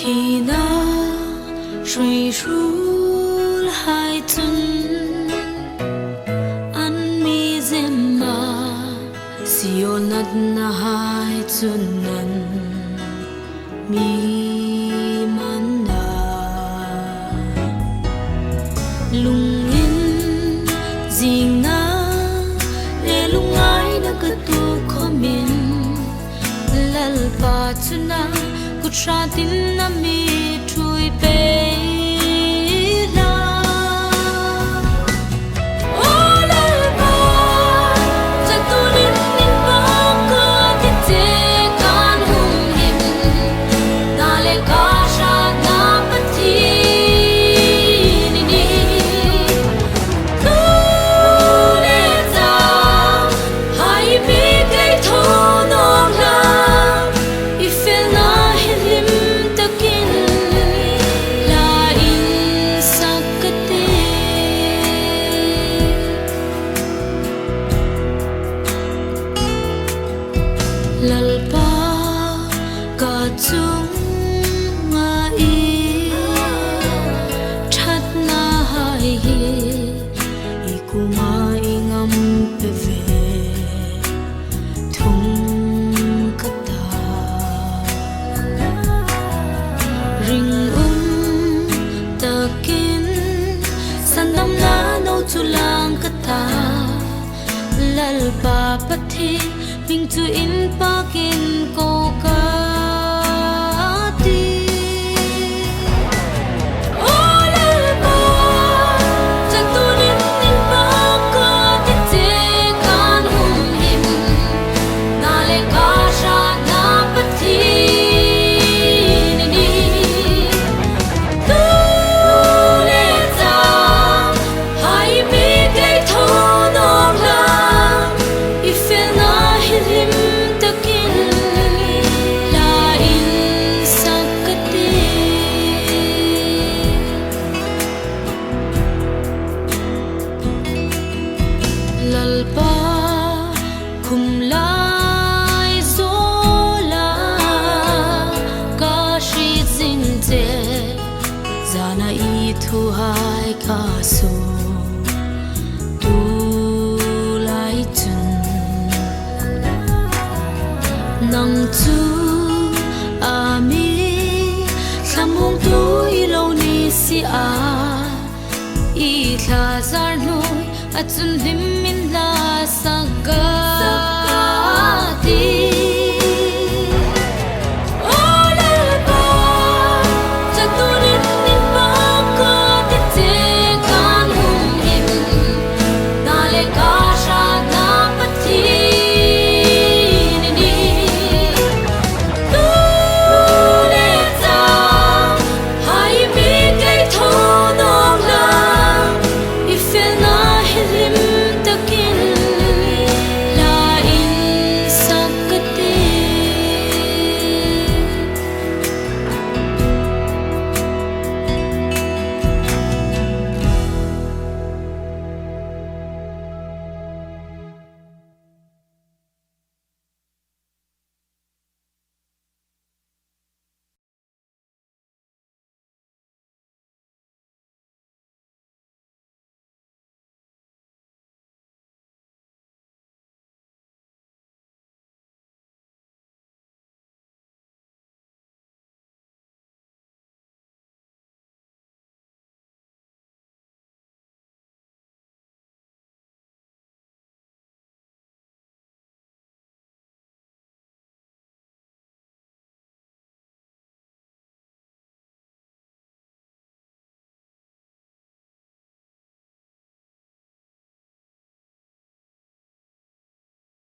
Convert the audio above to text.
thì na suy ru hai chân ăn mi dèm mà siêu nát na hai chân nan mi man na lung in ding na le lung ai na ka tu khomin lal pa chuna kutra tin na mi thui pe la o lal pa cha tu nin nin pa ko ti te kan hum him na le ka sha na pa ti ni ni tu le ta hai bi kai tho no la ifel na hilim takin la in sakate lalpa ka chung nga i that na hai hi ikuma ingam pe ve thum kata ring takin sandam na no chulang kata lalpa pathi ming tu in pakin ko ka ti o lalpa cha tu nin nin pa ko ti te kan hum him na le ka sha na pathi ni ni tu le ta hai mi kai tho no la ifel na hilim takin la in sakate lalpa khum lai zola ka shi jin je zana I thu hai ka so tu lai chun nang chu ami samung tu I lo ni si a I thla zar noi a chun lim min la saga